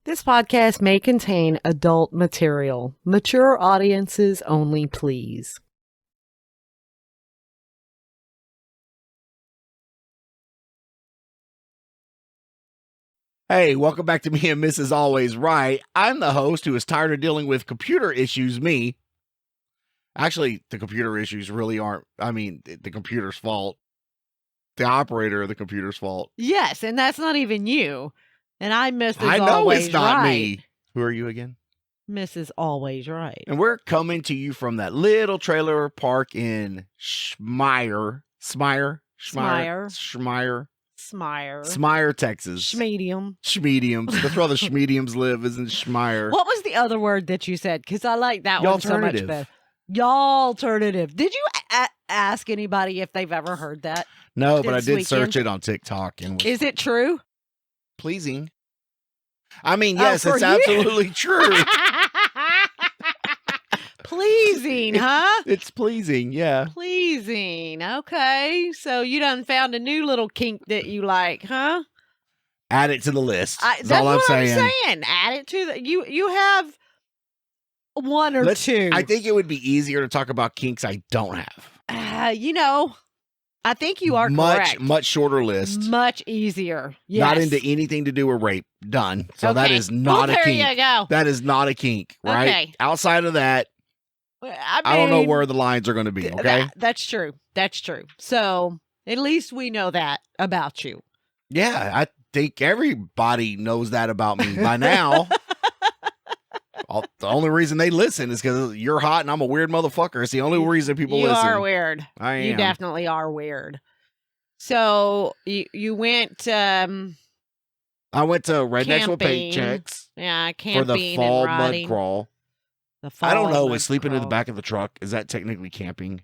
This podcast may contain adult material. Mature audiences only, please. Hey, welcome back to me and Mrs. Always Right. I'm the host who is tired of dealing with computer issues, me. Actually, the computer issues really aren't, the computer's fault. The operator of the computer's fault. Yes, and that's not even you. And I'm Mrs. I know Always it's not Right. me. Who are you again? Mrs. Always Right. And we're coming to you from that little trailer park in Smire, Texas. Schmedium. That's where all the Schmediums live, is in Smire. What was the other word that you said? Because I like that one so much better. Y'alternative. Did you ask anybody if they've ever heard that? No, but I did search it on TikTok. And is it true? Pleasing. Yes, it's absolutely true. Pleasing, huh? It's pleasing, yeah. Pleasing. Okay. So you done found a new little kink that you like, huh? Add it to the list. That's all I'm saying. Add it to the you have one or two. I think it would be easier to talk about kinks I don't have. I think you are correct. Much shorter list. Much easier. Yes. Not into anything to do with rape. Done. So that is not a kink. There you go. That is not a kink, right? Okay. Outside of that, I don't know where the lines are going to be, okay? That's true. That's true. So at least we know that about you. Yeah, I think everybody knows that about me by now. The only reason they listen is because you're hot and I'm a weird motherfucker. It's the only reason people listen. You are weird. I am. You definitely are weird. So you went. I went to Rednecks With Paychecks. Yeah, camping for the Fall Mud Crawl. I don't know. Is sleeping in the back of the truck, is that technically camping?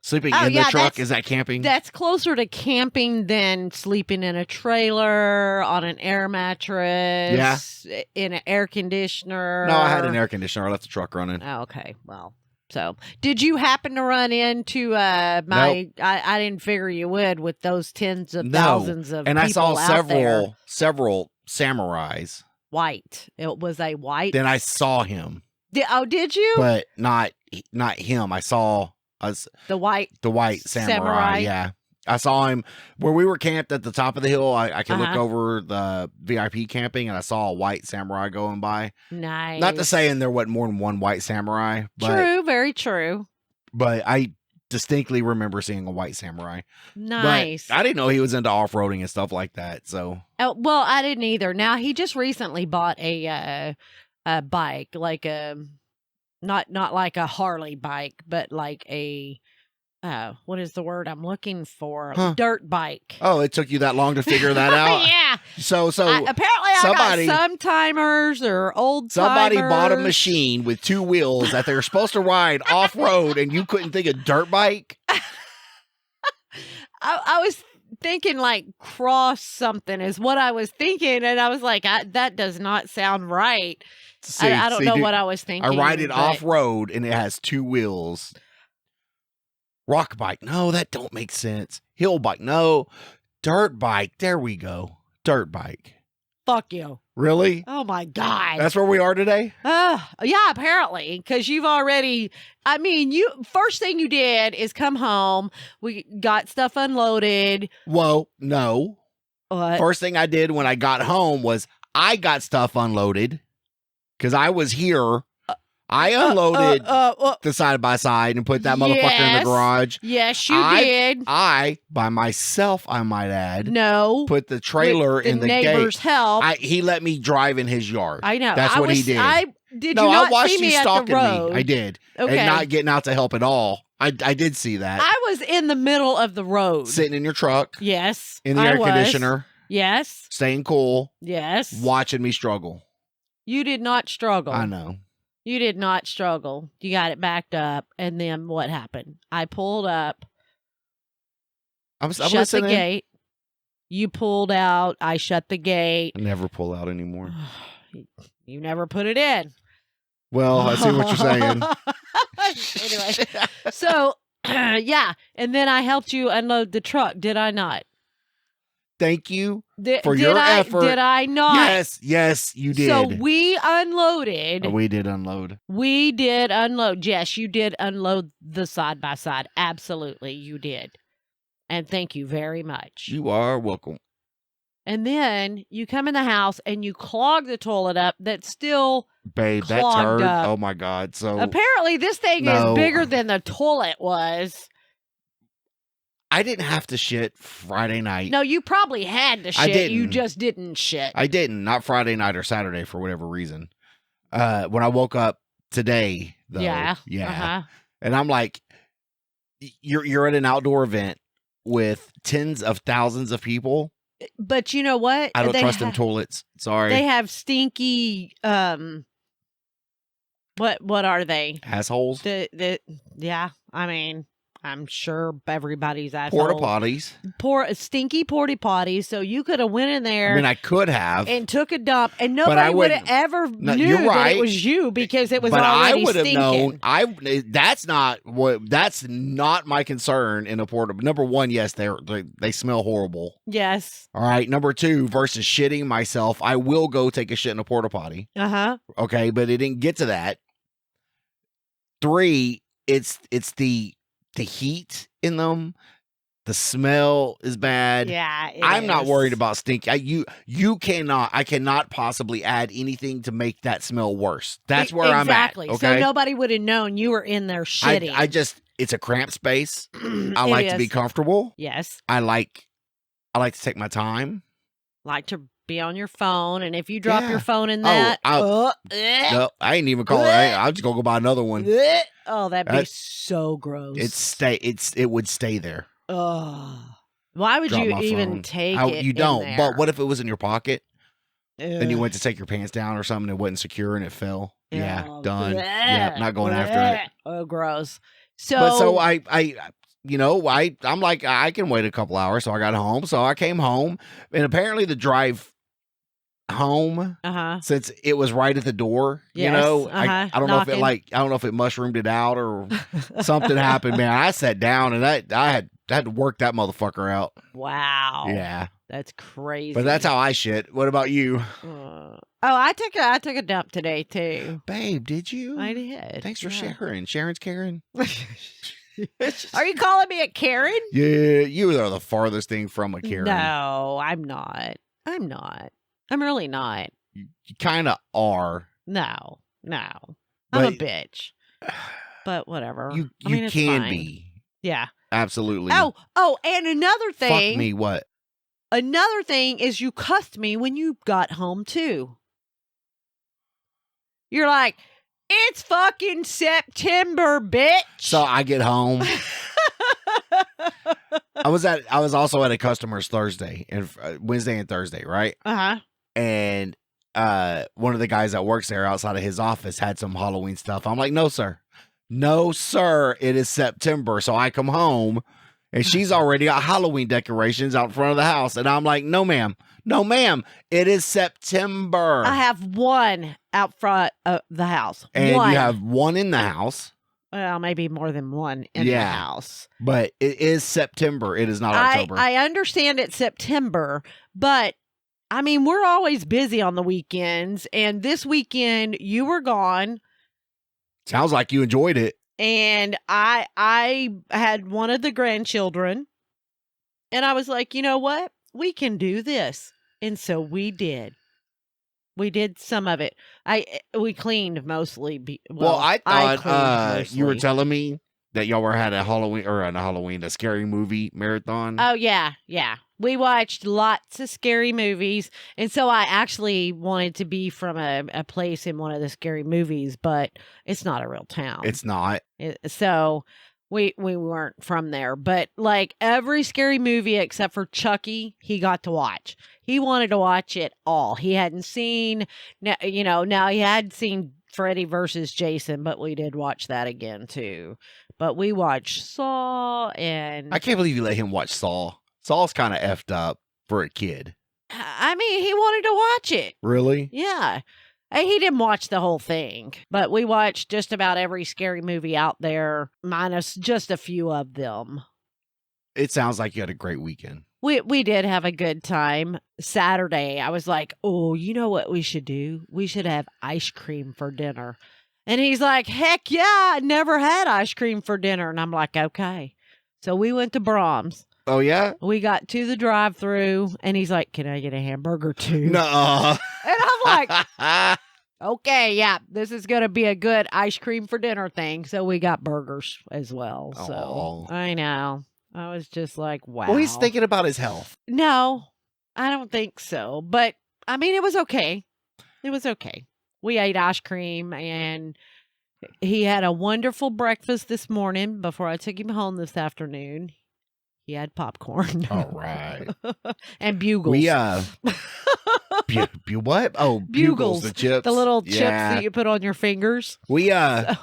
Sleeping in the truck, is that camping? That's closer to camping than sleeping in a trailer, on an air mattress, in an air conditioner. No, I had an air conditioner. I left the truck running. Oh, okay. Well, so did you happen to run into Nope. I didn't figure you would with those tens of thousands of and people I saw out there. several samurais. White. It was a white. Then I saw him. Did you? But not him. I saw the white samurai. Yeah, I saw him where we were camped at the top of the hill. I can look over the VIP camping, and I saw a white samurai going by. Nice. Not to saying there wasn't more than one white samurai. But, true, very true. But I distinctly remember seeing a white samurai. Nice. But I didn't know he was into off-roading and stuff like that. So, well, I didn't either. Now he just recently bought a bike, like a. Not like a Harley bike, but like a, what is the word I'm looking for? Dirt bike. Oh, it took you that long to figure that out? Yeah. So apparently I got some timers or old timers. Somebody bought a machine with two wheels that they were supposed to ride off-road, and you couldn't think of dirt bike? I was thinking like cross something is what I was thinking, and I was like, that does not sound right. I don't know what I was thinking. I ride it off-road, and it has two wheels. Rock bike. No, that don't make sense. Hill bike. No. Dirt bike. There we go. Dirt bike. Fuck you. Really? Oh, my God. That's where we are today? Yeah, apparently, because you've already, first thing you did is come home. We got stuff unloaded. Whoa, no. What? First thing I did when I got home was I got stuff unloaded. Because I was here, I unloaded the side-by-side and put that motherfucker in the garage. Yes, you did. I, by myself, I might add, put the trailer in the neighbor's gate. help. He let me drive in his yard. I know. That's what he did. I watched you stalking me. I did. Okay. And not getting out to help at all. I did see that. I was in the middle of the road. Sitting in your truck. Yes. In the air conditioner. Yes. Staying cool. Yes. Watching me struggle. You did not struggle. I know. You did not struggle. You got it backed up. And then what happened? I pulled up. I'm shut listening. The gate. You pulled out. I shut the gate. I never pull out anymore. You never put it in. Well, I see what you're saying. Anyway. So, yeah. And then I helped you unload the truck. Did I not? Thank you Did for your I? effort. Did I not? Yes, you did. So we unloaded. Oh, we did unload. We did unload. Yes, you did unload the side by side. Absolutely, you did. And thank you very much. You are welcome. And then you come in the house and you clog the toilet up that's still Babe, that clogged turd. up. Oh my God. So Apparently this thing No. is bigger than the toilet was. I didn't have to shit Friday night. No, you probably had to I shit. You didn't. just didn't shit. I didn't. Not Friday night or Saturday for whatever reason. When I woke up today, though. Yeah. Yeah. Uh-huh. And I'm like, you're at an outdoor event with tens of thousands of people. But you know what? I don't trust them toilets. Sorry. They have stinky what are they? Assholes. Yeah, I mean, I'm sure everybody's asshole. Porta potties. Stinky porta potties. So you could have went in there. I mean, I could have. And took a dump, and nobody would have ever knew that it was you because it was already stinking. But I would have known. That's not my concern in a porta. Number one, yes, they smell horrible. Yes. All right. Number two, versus shitting myself, I will go take a shit in a porta potty. Uh-huh. Okay, but it didn't get to that. Three, it's the heat in them. The smell is bad. Yeah, I'm not worried about stink. I cannot possibly add anything to make that smell worse. That's where I'm at. Exactly. Okay? So nobody would have known you were in there shitting. It's a cramped space. I like to be comfortable. Yes. I like to take my time. Like to be on your phone, and if you drop your phone in that, no, I ain't even call it. I'm just gonna go buy another one. Oh, that'd be so gross. It would stay there. Oh, why would you even take it? You don't. In there? But what if it was in your pocket? Then you went to take your pants down or something, it wasn't secure and it fell. Yeah, done. Yeah, not going after it. Oh, gross. So I'm like, I can wait a couple hours. So I got home. So I came home, and apparently the drive home, since it was right at the door, I don't know if it mushroomed it out or something happened, man. I sat down and I had to work that motherfucker out. Wow. Yeah. That's crazy. But that's how I shit. What about you? I took a dump today too. Babe, did you? I did. Thanks for sharing. Sharon's Karen. Are you calling me a Karen? Yeah, you are the farthest thing from a Karen. No, I'm not. I'm really not. You kind of are. No. I'm a bitch. But whatever. You it's can fine. be. Yeah. Absolutely. Oh, and another thing. Fuck me, what? Another thing is you cussed me when you got home too. You're like, it's fucking September, bitch. So I get home. I was also at a customer's Thursday and Wednesday and Thursday, right? And one of the guys that works there outside of his office had some Halloween stuff. I'm like, no, sir. It is September. So I come home and she's already got Halloween decorations out in front of the house. And I'm like, no, ma'am. It is September. I have one out front of the house. And you have one in the house. Well, maybe more than one in the house. But it is September. It is not October. I understand it's September, but I mean, we're always busy on the weekends. And this weekend, you were gone. Sounds like you enjoyed it. And I had one of the grandchildren. And I was like, you know what? We can do this. And so we did. We did some of it. We cleaned mostly. I thought you were telling me that y'all had a scary movie marathon. Oh, yeah. We watched lots of scary movies. And so I actually wanted to be from a place in one of the scary movies, but it's not a real town. It's not. So we weren't from there. But like every scary movie except for Chucky, he got to watch. He wanted to watch it all. He hadn't seen, now he had seen Freddy versus Jason, but we did watch that again too. But we watched Saw and... I can't believe you let him watch Saw. Saw's kind of effed up for a kid. I mean, he wanted to watch it. Really? Yeah. He didn't watch the whole thing, but we watched just about every scary movie out there, minus just a few of them. It sounds like you had a great weekend. We did have a good time. Saturday, I was like, oh, you know what we should do? We should have ice cream for dinner. And he's like, heck yeah, I never had ice cream for dinner. And I'm like, okay. So we went to Brahms. Oh, yeah? We got to the drive-thru, and he's like, can I get a hamburger too? No. And I'm like, okay, yeah, this is going to be a good ice cream for dinner thing. So we got burgers as well. So I know. I was just like, wow. Well, he's thinking about his health. No, I don't think so. But, I mean, it was okay. It was okay. We ate ice cream, and he had a wonderful breakfast this morning before I took him home this afternoon. He had popcorn. All right. And bugles. We, what? Oh, bugles, the chips. The little chips that you put on your fingers. We got,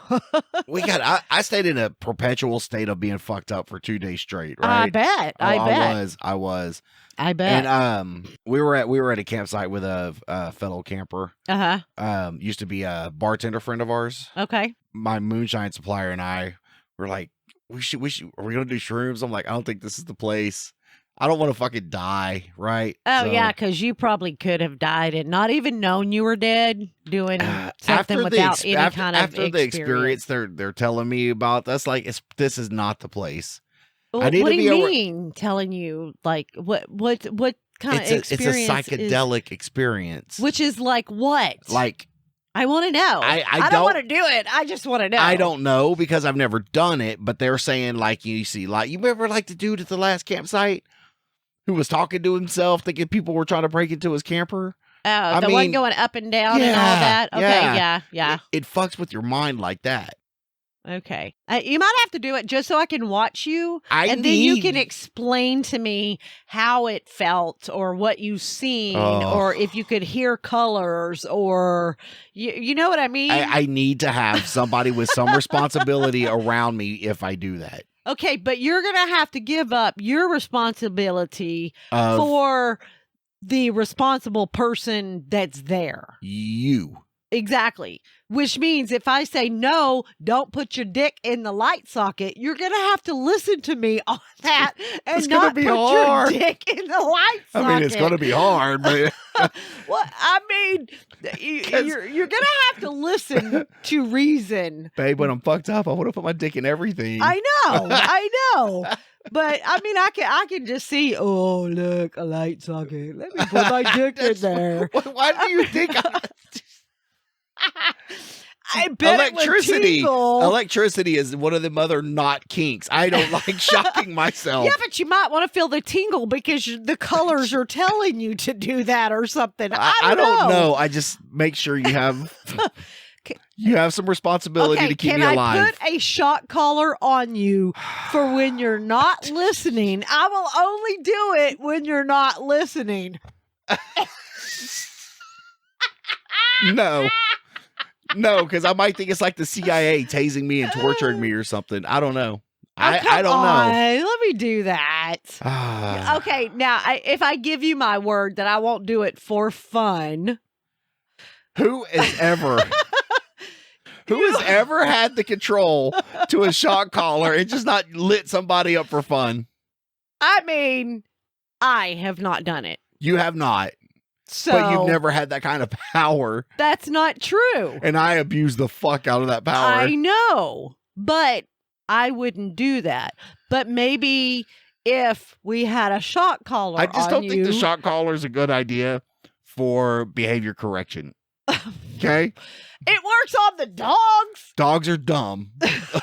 I stayed in a perpetual state of being fucked up for 2 days straight, right? I bet. I was. I bet. And we were at a campsite with a fellow camper. Used to be a bartender friend of ours. Okay. My moonshine supplier and I were like, we should, are we gonna do shrooms? I'm like, I don't think this is the place. I don't want to fucking die, right? Oh, yeah, because you probably could have died and not even known you were dead doing something without any kind of after the experience they're telling me about. That's like, this is not the place. Well, what do you mean telling you? Like, what kind of experience? It's a psychedelic experience. Which is like what? Like, I want to know. I don't want to do it. I just want to know. I don't know because I've never done it, but they're saying like, you see, like, you remember like the dude at the last campsite who was talking to himself, thinking people were trying to break into his camper? Oh, the one going up and down and all that? Okay, yeah. It fucks with your mind like that. Okay. You might have to do it just so I can watch you. Then you can explain to me how it felt or what you've seen or if you could hear colors or you know what I mean? I need to have somebody with some responsibility around me if I do that. Okay, but you're going to have to give up your responsibility for the responsible person that's there. You. Exactly. Which means if I say, no, don't put your dick in the light socket, you're going to have to listen to me on that and not put your dick in the light socket. I mean, it's going to be hard, but... Well, I mean, you're going to have to listen to reason. Babe, when I'm fucked up, I want to put my dick in everything. I know. But, I mean, I can just see, oh, look, a light socket. Let me put my dick in there. Why do you think... I bet Electricity is one of them other not kinks. I don't like shocking myself. Yeah, but you might want to feel the tingle because the colors are telling you to do that or something. I don't know. I just make sure you have some responsibility to keep me alive. Can I put a shock collar on you for when you're not listening? I will only do it when you're not listening. No, because I might think it's like the CIA tasing me and torturing me or something. I don't know. I don't know. Let me do that. Okay, now if I give you my word that I won't do it for fun. Who has ever had the control to a shock collar and just not lit somebody up for fun? I mean, I have not done it. You have not. But you've never had that kind of power. That's not true. And I abuse the fuck out of that power. I know, but I wouldn't do that. But maybe if we had a shock collar I just don't think the shock collar is a good idea for behavior correction. Okay? It works on the dogs. Dogs are dumb.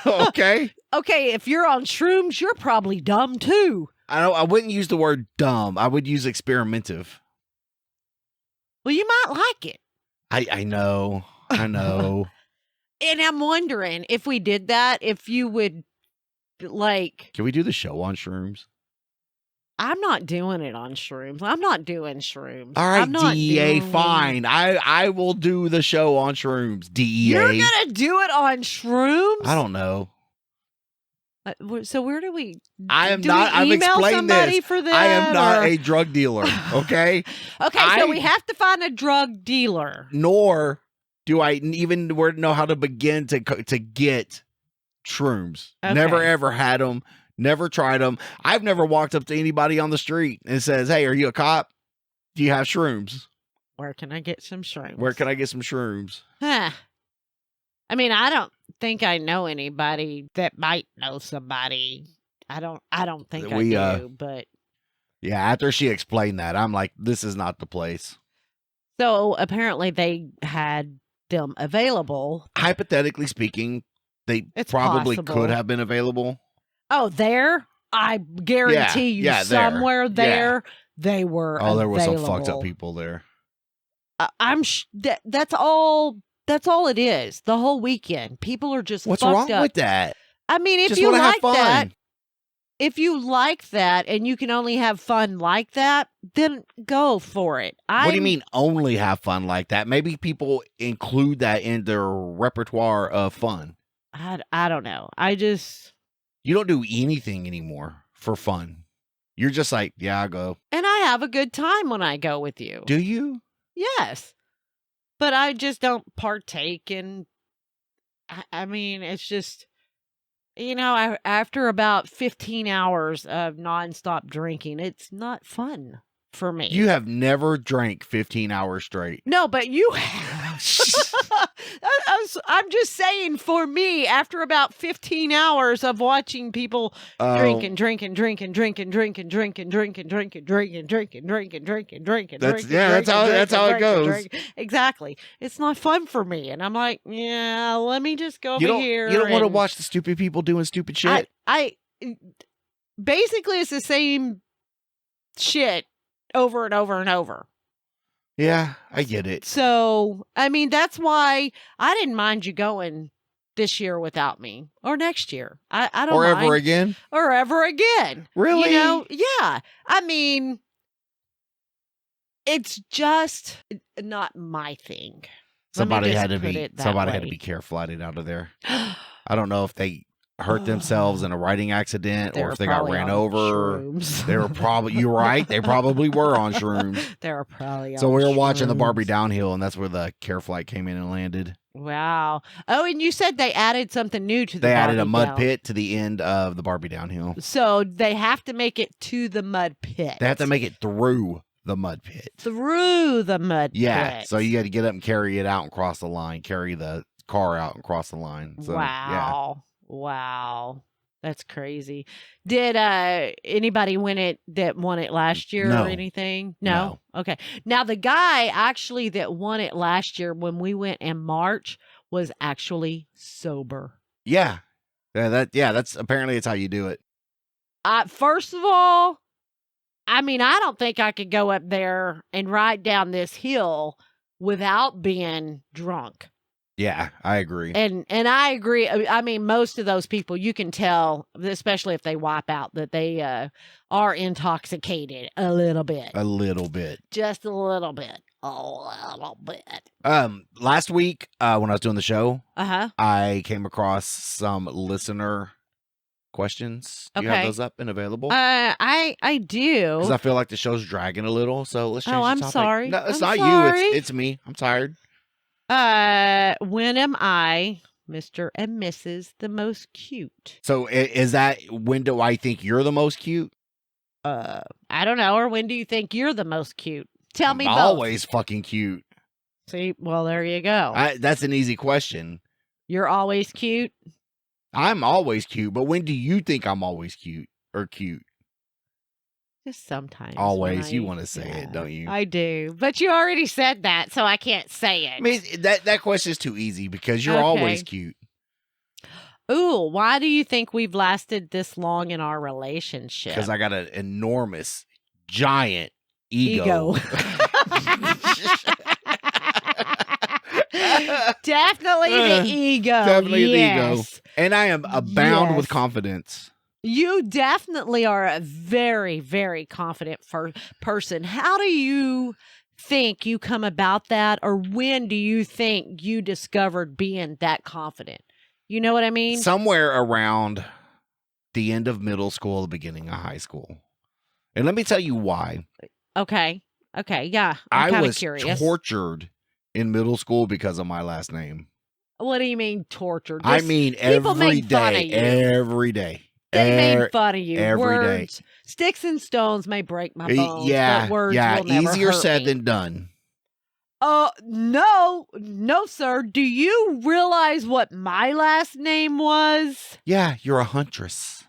Okay? Okay, if you're on shrooms, you're probably dumb too. I wouldn't use the word dumb. I would use experimentative. Well, you might like it. I know. And I'm wondering if we did that, if you would like... Can we do the show on shrooms? I'm not doing it on shrooms. I'm not doing shrooms. All right, DEA, fine. I will do the show on shrooms, DEA. You're going to do it on shrooms? I don't know. So where do we? I'm explaining this. For them, I am not a drug dealer. Okay. So we have to find a drug dealer. Nor do I even know how to begin to get shrooms. Okay. Never ever had them. Never tried them. I've never walked up to anybody on the street and says, "Hey, are you a cop? Do you have shrooms? Where can I get some shrooms? Where can I get some shrooms?" Huh. I mean, I don't think I know anybody that might know somebody. I don't think I do, but yeah, after she explained that, I'm like, this is not the place. So apparently they had them available. Hypothetically speaking, they probably could have been available. Oh, there? I guarantee you somewhere there they were available. There was some fucked up people there. That's all it is. The whole weekend. People are just What's fucked wrong up. with that? I mean, if you like that, if you like that and you can only have fun like that, then go for it. What do you mean only have fun like that? Maybe people include that in their repertoire of fun. I don't know. You don't do anything anymore for fun. You're just like, yeah, I'll go. And I have a good time when I go with you. Do you? Yes. But I just don't partake in, I mean, it's just, after about 15 hours of nonstop drinking, it's not fun for me. You have never drank 15 hours straight. No, but you have. I'm just saying, for me, after about 15 hours of watching people drinking. That's how it goes. Exactly. It's not fun for me. And I'm like, yeah, let me just go over here. You don't want to watch the stupid people doing stupid shit? Basically, it's the same shit over and over and over. Yeah, I get it. So, I mean, that's why I didn't mind you going this year without me, or next year. I don't mind. Or ever again. Really? Yeah. I mean, it's just not my thing. Somebody had to be care flighted out of there. I don't know if they hurt themselves in a riding accident or if they got ran over. They were probably, you're right, they probably were on shrooms. They were probably So we were watching the Barbie downhill, and that's where the care flight came in and landed. Wow. Oh, and you said they added something new to the They Barbie added a mud pit to the end of the Barbie downhill. So they have to make it to the mud pit. They have to make it through the mud pit. Through the mud pit. Yeah, so you got to get up and carry it out and cross the line, carry the car out and cross the line. So, wow. Yeah. Wow. That's crazy. Did anybody win it that won it last year or anything? No? Okay. Now, the guy actually that won it last year when we went in March was actually sober. Yeah. That's apparently it's how you do it. First of all, I mean, I don't think I could go up there and ride down this hill without being drunk. Yeah, I agree. And I agree. I mean, most of those people, you can tell, especially if they wipe out, that they are intoxicated a little bit. A little bit. Just a little bit. A little bit. Last week, when I was doing the show, Uh-huh. I came across some listener questions. Do you have those up and available? I do. Because I feel like the show's dragging a little, so let's change the topic. I'm sorry. No, it's I'm not sorry. you. It's me. I'm tired. When am I, Mr. and Mrs., the most cute? So is that, when do I think you're the most cute? I don't know. Or when do you think you're the most cute? Tell me both. Always fucking cute. See, well, there you go. That's an easy question. You're always cute? I'm always cute, but when do you think I'm always cute or cute? Just sometimes. Always. You want to say it, don't you? I do. But you already said that, so I can't say it. I mean, that question is too easy because you're always cute. Ooh, why do you think we've lasted this long in our relationship? Because I got an enormous, giant ego. Definitely the ego. Definitely the ego. And I am abound with confidence. You definitely are a very, very confident person. How do you think you come about that? Or when do you think you discovered being that confident? You know what I mean? Somewhere around the end of middle school, the beginning of high school. And let me tell you why. Okay. Yeah. I'm I was curious. tortured in middle school because of my last name. What do you mean tortured? I mean every day. Every day. They made fun of you. every day. Words, sticks and stones may break my bones, Yeah, but words yeah. will never Easier hurt said me. than done. No, sir. Do you realize what my last name was? Yeah, you're a huntress.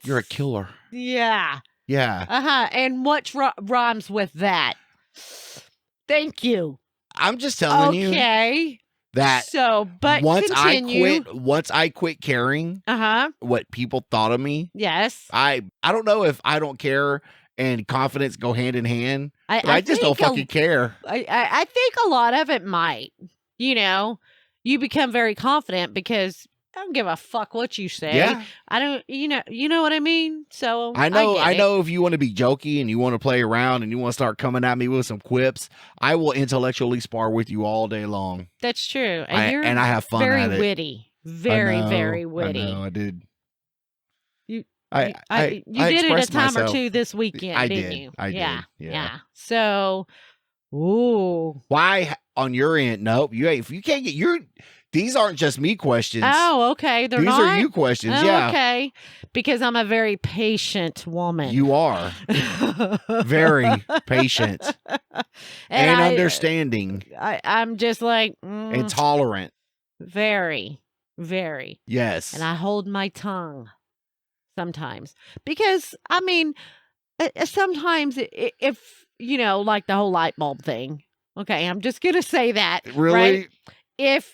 You're a killer. Yeah. Yeah. And what rhymes with that? Thank you. I'm just telling you that but once continue. once I quit caring what people thought of me. Yes. I don't know if I don't care and confidence go hand in hand. I just don't fucking care. I think a lot of it might. You become very confident because I don't give a fuck what you say. Yeah. I don't, you know what I mean? So I know if you want to be jokey and you want to play around and you want to start coming at me with some quips, I will intellectually spar with you all day long. That's true. And I have fun at it. Very witty. Very witty. I know, I did. You did it a time or two this weekend, didn't you? I did. Yeah. So, ooh. Why on your end? Nope. If you can't get these aren't just me questions. Oh, okay. These are you questions. Oh, yeah. Okay. Because I'm a very patient woman. You are very patient and understanding. I'm just like and tolerant. Very, very. Yes. And I hold my tongue sometimes because sometimes if like the whole light bulb thing. Okay, I'm just gonna say that. Really? Right?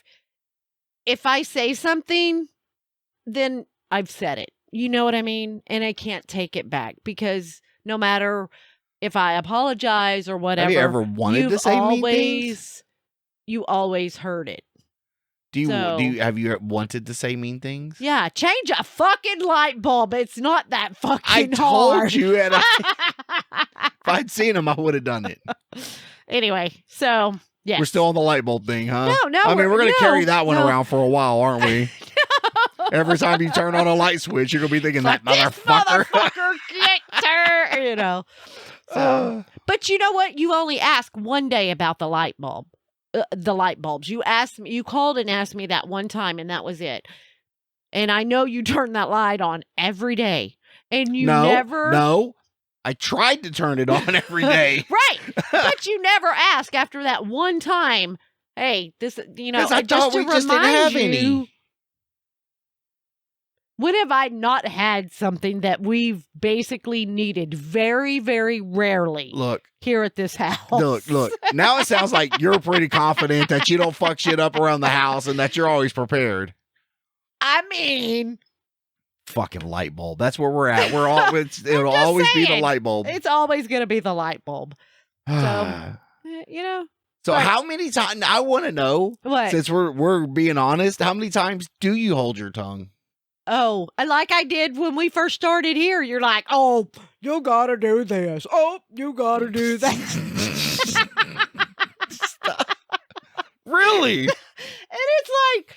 If I say something, then I've said it. You know what I mean? And I can't take it back because no matter if I apologize or whatever, have you ever wanted to say mean things? You always heard it. Have you wanted to say mean things? Yeah, change a fucking light bulb. It's not that fucking hard. I told you. If I'd seen him, I would have done it. Anyway, so yeah, we're still on the light bulb thing, huh? No. I mean, we're going to carry that one around for a while, aren't we? Every time you turn on a light switch, you're going to be thinking that motherfucker. So, but you know what? You only ask one day about the light bulb. The light bulbs. You called and asked me that one time, and that was it. And I know you turn that light on every day, and you never. No, I tried to turn it on every day. Right, but you never ask after that one time. Hey, this, I thought we just didn't have any. When have I not had something that we've basically needed very, very rarely? Look. Here at this house. Look. Now it sounds like you're pretty confident that you don't fuck shit up around the house and that you're always prepared. I mean. Fucking light bulb. That's where we're at. It'll always be the light bulb. It's always going to be the light bulb. So, So how many times, I want to know, since we're being honest, how many times do you hold your tongue? Oh, like I did when we first started here. You're like, oh, you gotta do this. Oh, you gotta do that. Really? And it's like,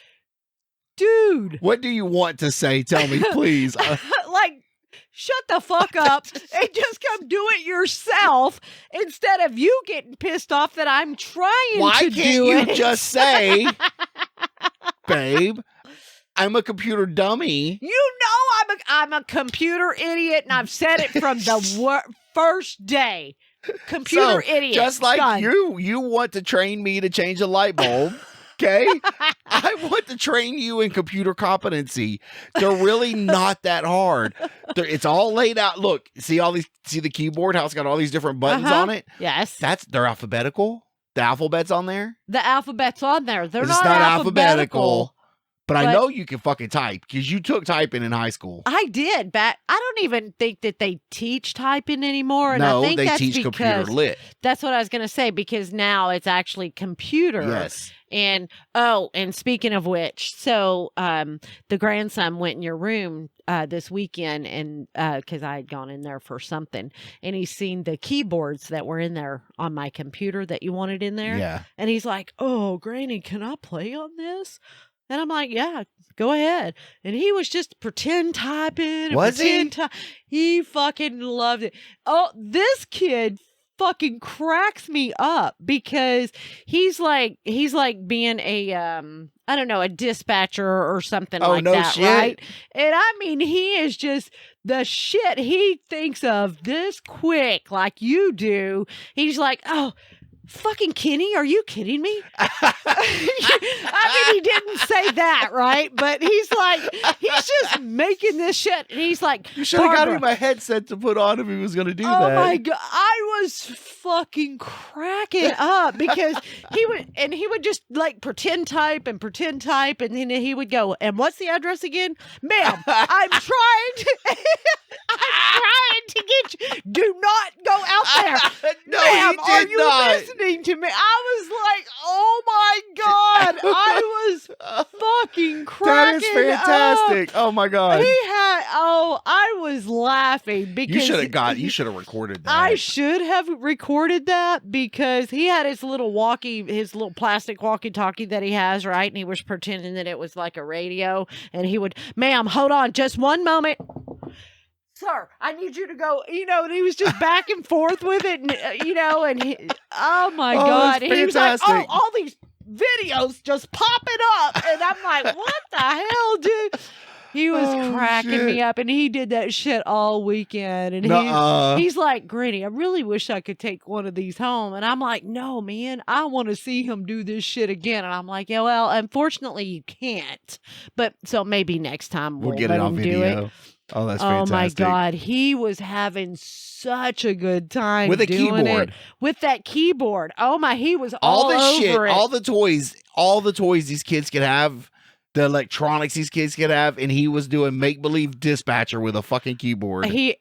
dude. What do you want to say? Tell me, please. Like, shut the fuck up and just come do it yourself instead of you getting pissed off that I'm trying to do it. Why can't you just say, babe, I'm a computer dummy. You know I'm a computer idiot, and I've said it from the first day. Computer idiot. Just like you want to train me to change a light bulb. Okay, I want to train you in computer competency. They're really not that hard. It's all laid out. Look, see the keyboard? How it's got all these different buttons on it? Yes, they're alphabetical. The alphabet's on there. The alphabet's on there. They're not alphabetical. But I know you can fucking type because you took typing in high school. I did, but I don't even think that they teach typing anymore. And I think they that's teach computer lit. That's what I was going to say, because now it's actually computer. Yes. And speaking of which, so the grandson went in your room this weekend, and because I had gone in there for something, and he's seen the keyboards that were in there on my computer that you wanted in there. Yeah. And he's like, "Oh, Granny, can I play on this?" And I'm like, yeah, go ahead. And he was just pretend typing. Was he? He fucking loved it. Oh, this kid fucking cracks me up because he's like being a I don't know, a dispatcher or something like no that, shit. right? And I mean, he is just the shit he thinks of this quick, like you do. He's like, oh, fucking Kenny, are you kidding me? I mean, he didn't say that, right? But he's just making this shit. And he's like, You should have got Barbara. him a headset to put on if he was going to do Oh that. my God. I was fucking cracking up because he would just like pretend type. And then he would go, and what's the address again? Ma'am, I'm trying to get you. Do not go out there. No, Ma'am, he are did you not. listening to me? I was like, oh my God. I was fucking cracking That is fantastic. up. Oh my God. I was laughing because You should have recorded that. I should have recorded that because he had his little plastic walkie-talkie that he has, right? And he was pretending that it was like a radio. And he would, ma'am, hold on just one moment. Sir, I need you to go, and he was just back and forth with it, and, oh my God. And he was like, oh, all these videos just popping up. And I'm like, what the hell, dude? He was cracking me up, and he did that shit all weekend. And he's like, Granny, I really wish I could take one of these home. And I'm like, no, man, I want to see him do this shit again. And I'm like, yeah, well, unfortunately, you can't. But so maybe next time we'll get let it on him video. do it. Oh, that's Oh fantastic. my God. He was having such a good time With a doing keyboard. it. With that keyboard. Oh my, he was All all the over shit, it. all the toys these kids could have, the electronics these kids could have, and he was doing make-believe dispatcher with a fucking keyboard. He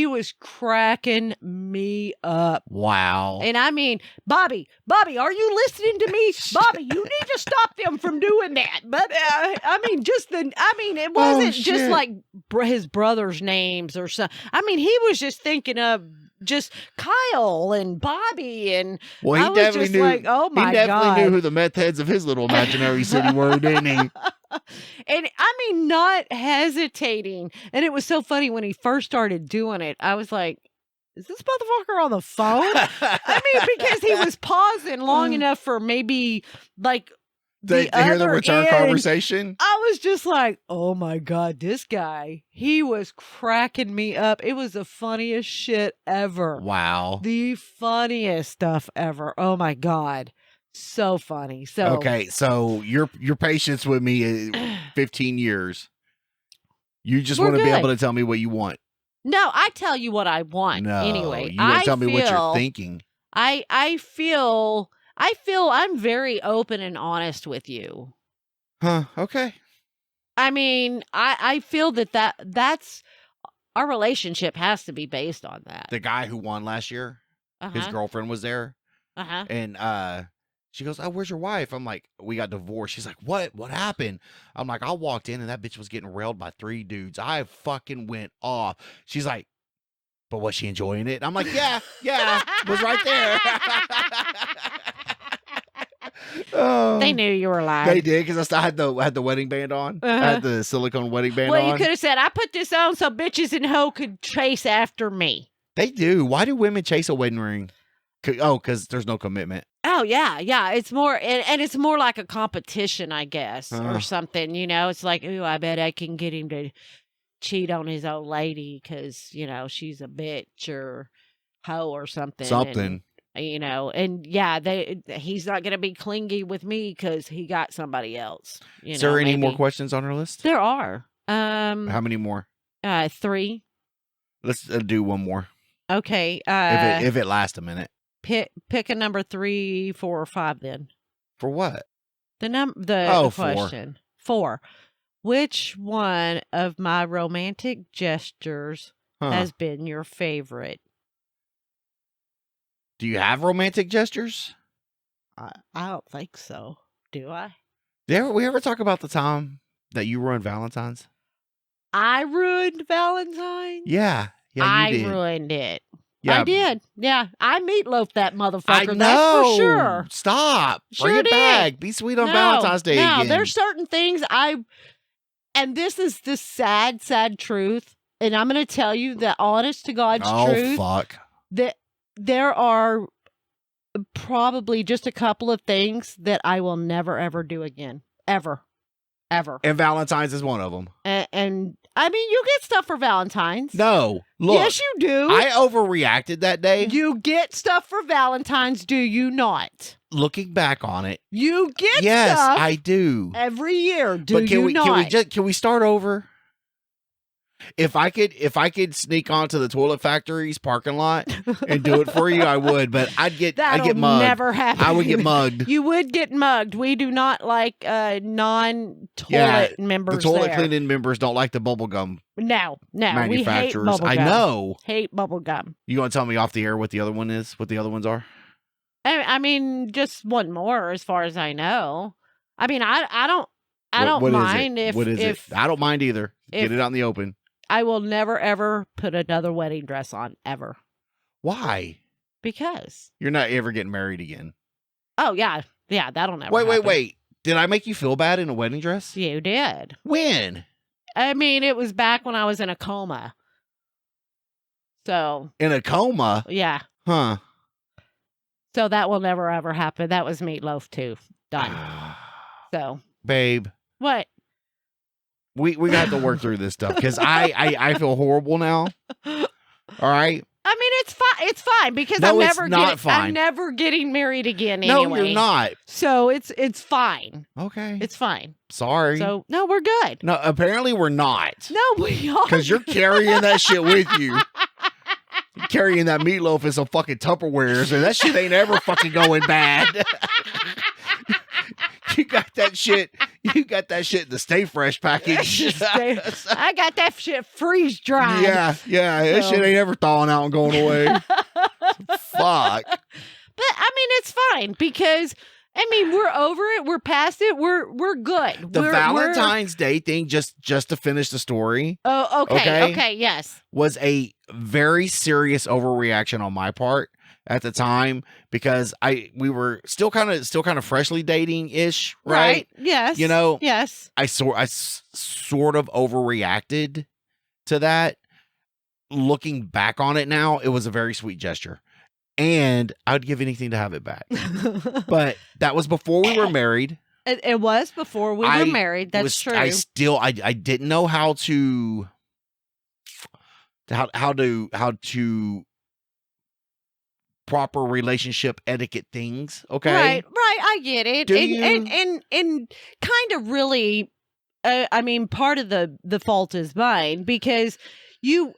was cracking me up. Wow. And I mean, Bobby, are you listening to me? Bobby, you need to stop them from doing that. But it wasn't just like his brother's names or something. I mean, he was just thinking of just Kyle and Bobby, and Well, I was just like, oh my God. He definitely knew who the meth heads of his little imaginary city were, didn't he? And I mean, not hesitating. And it was so funny when he first started doing it. I was like, is this motherfucker on the phone? I mean, because he was pausing long enough for maybe like to hear the return conversation. I was just like, oh my God, this guy, he was cracking me up. It was the funniest shit ever. Wow. The funniest stuff ever. Oh my God. So funny. So okay, so your patience with me is 15 years. You just want to be able to tell me what you want. No, I tell you what I want. No, anyway, you got to tell me what you're thinking. I feel I'm very open and honest with you. Huh? Okay. I mean, I feel that's our relationship has to be based on that. The guy who won last year, his girlfriend was there, and she goes, "Oh, where's your wife?" I'm like, "We got divorced." She's like, "What? What happened?" I'm like, "I walked in and that bitch was getting railed by 3 dudes. I fucking went off." She's like, "But was she enjoying it?" I'm like, "Yeah, was right there." Oh, they knew you were lying. They did, because I still had the wedding band on. I had the silicone wedding band on. Well, you could have said, I put this on so bitches and hoe could chase after me. They do. Why do women chase a wedding ring? Oh, because there's no commitment. Oh, yeah. It's more, and it's more like a competition, I guess, or something. It's like, ooh, I bet I can get him to cheat on his old lady because, she's a bitch or hoe or something. And yeah, he's not going to be clingy with me because he got somebody else. Is there any more questions on our list? There are. How many more? 3. Let's do one more. Okay. If it lasts a minute. Pick a number 3, 4, or 5 then. For what? The question. 4. Which one of my romantic gestures has been your favorite? Do you have romantic gestures? I don't think so. Do I? We ever talk about the time that you ruined Valentine's? I ruined Valentine's? Yeah, you did. I ruined it. Yeah. I did. Yeah. I meatloafed that motherfucker. I know. That's for sure. Stop. Bring it back. Be sweet on Valentine's Day again. There's certain things and this is the sad, sad truth. And I'm going to tell you the honest to God's truth. Oh, fuck. That there are probably just a couple of things that I will never, ever do again. Ever. And Valentine's is one of them. And I mean, you get stuff for Valentine's. No. Look. Yes, you do. I overreacted that day. You get stuff for Valentine's, do you not? Looking back on it. You get yes, stuff. I do. Every year, do but you not? Can we start over? If I could sneak onto the Toilet Factory's parking lot and do it for you, I would. But I'd get mugged. Never happen. I would get mugged. You would get mugged. We do not like non-toilet members. The toilet there. cleaning members don't like the bubble gum. No, manufacturers. We hate bubble I gum. know. Hate bubble gum. You want to tell me off the air what the other one is? What the other ones are? I mean, just one more, as far as I know. I mean, I don't mind if. What is it? I don't mind either. Get it out in the open. I will never, ever put another wedding dress on, ever. Why? Because. You're not ever getting married again. Oh, yeah. Yeah, that'll never happen. Wait. Did I make you feel bad in a wedding dress? You did. When? I mean, it was back when I was in a coma. So. In a coma? Yeah. Huh. So that will never, ever happen. That was Meatloaf, too. Done. So. Babe. What? We got to work through this stuff because I feel horrible now. All right. I mean, it's fine. It's fine because No, I'm never getting married again. Anyway. No, you're not. So it's fine. Okay. It's fine. Sorry. So no, we're good. No, apparently we're not. No, we are. Because you're carrying that shit with you. You're carrying that meatloaf in some fucking Tupperwares, and that shit ain't ever fucking going bad. You got that shit. You got that shit in the Stay Fresh package. I got that shit freeze dried. Yeah. That shit ain't ever thawing out and going away. Fuck. But I mean, it's fine because I mean we're over it. We're past it. We're good. The Valentine's Day thing, just to finish the story. Oh, okay. Yes. Was a very serious overreaction on my part at the time because we were still kind of freshly dating ish, right? Yes. You know. Yes. I sort of overreacted to that. Looking back on it now, it was a very sweet gesture, and I'd give anything to have it back. But that was before we were married. It was before we were married. That's true. I didn't know how to proper relationship etiquette things. Okay. Right. I get it. And kind of really, I mean, part of the fault is mine because you,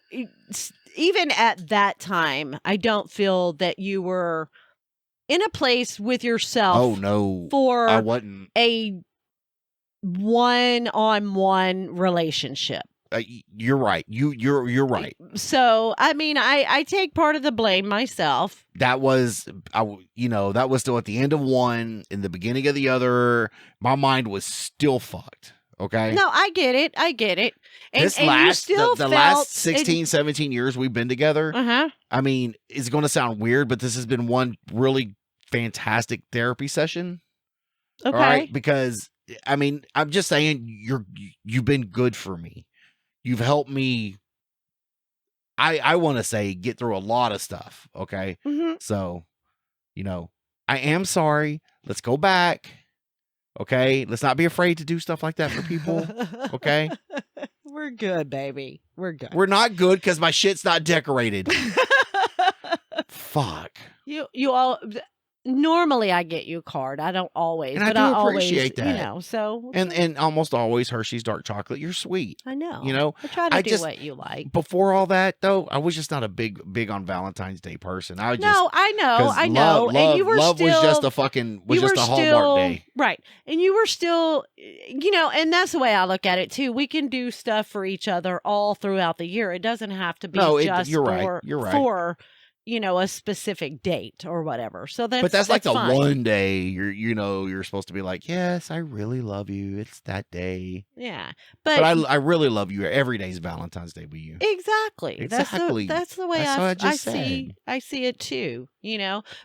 even at that time, I don't feel that you were in a place with yourself. Oh no, for I wasn't a one-on-one relationship. You're right. You're right. So, I mean, I take part of the blame myself. That was, that was still at the end of one, in the beginning of the other. My mind was still fucked. Okay. No, I get it. And, the last 16, 17 years we've been together. I mean, it's going to sound weird, but this has been one really fantastic therapy session. Okay. All right. Because, I mean, I'm just saying you've been good for me. You've helped me, I want to say, get through a lot of stuff, okay? Mm-hmm. So, I am sorry. Let's go back, okay? Let's not be afraid to do stuff like that for people, okay? We're good, baby. We're good. We're not good because my shit's not decorated. Fuck. You all... Normally, I get you a card. I don't always, and I do appreciate that. So and almost always Hershey's dark chocolate. You're sweet. I know. I try to do what you like. Before all that, though, I was just not a big on Valentine's Day person. I know. And you were love still, was just a Hallmark day, right? And you were still, and that's the way I look at it too. We can do stuff for each other all throughout the year. It doesn't have to be you're right. for a specific date or whatever. So that's like the fine. one day you're supposed to be like, yes, I really love you. It's that day. Yeah. But I really love you. Every day is Valentine's Day with you. Exactly. That's the way I see it too,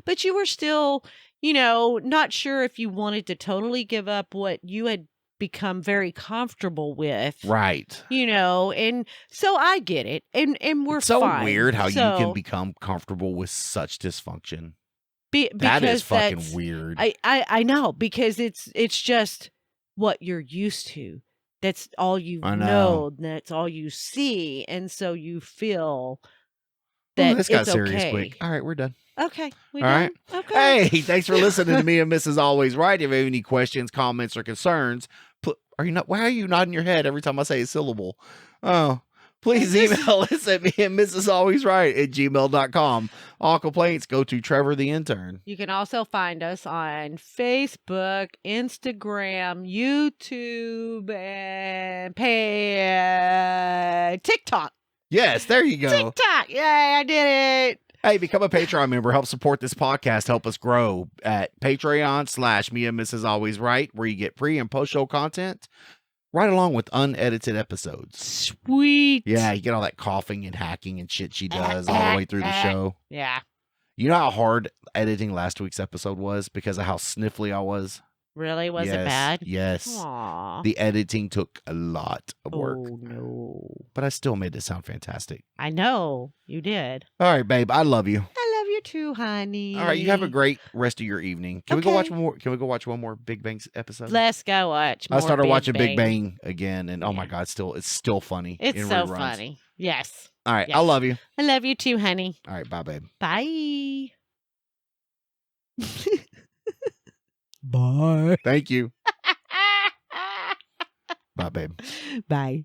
but you were still, not sure if you wanted to totally give up what you had become very comfortable with. Right. And so I get it. And we're It's so fine. weird how you can So, become comfortable with such dysfunction. That because is fucking that's weird. I know, because it's just what you're used to. That's all you I know. know. That's all you see, and so you feel Ooh, that this got it's serious okay. quick. All right, we're done. Okay, we All done? right. Okay. Hey, thanks for listening to me and Mrs. Always Right. If you have any questions, comments, or concerns, why are you nodding your head every time I say a syllable? Oh, please email us at meandmrsalwaysright@gmail.com. All complaints go to Trevor the intern. You can also find us on Facebook, Instagram, YouTube, and TikTok. Yes, there you go. TikTok. Yay, I did it. Hey, become a Patreon member. Help support this podcast. Help us grow at Patreon/meandmrsalwaysright, where you get pre and post show content right along with unedited episodes. Sweet. Yeah, you get all that coughing and hacking and shit she does all the way through the show. Yeah. You know how hard editing last week's episode was because of how sniffly I was? Really? Was it bad? Yes. Aww. The editing took a lot of work. Oh, no. But I still made it sound fantastic. I know. You did. All right, babe. I love you. I love you too, honey. All right, you have a great rest of your evening. Can we go Okay. watch one more? Can we go watch one more Big Bang episode? Let's go watch more I started watching Big Bang. Bang again, and oh my God, it's still funny. It's in so reruns. funny. Yes. All right, Yes. I love you. I love you too, honey. All right, bye, babe. Bye. Bye. Thank you. Bye, babe. Bye.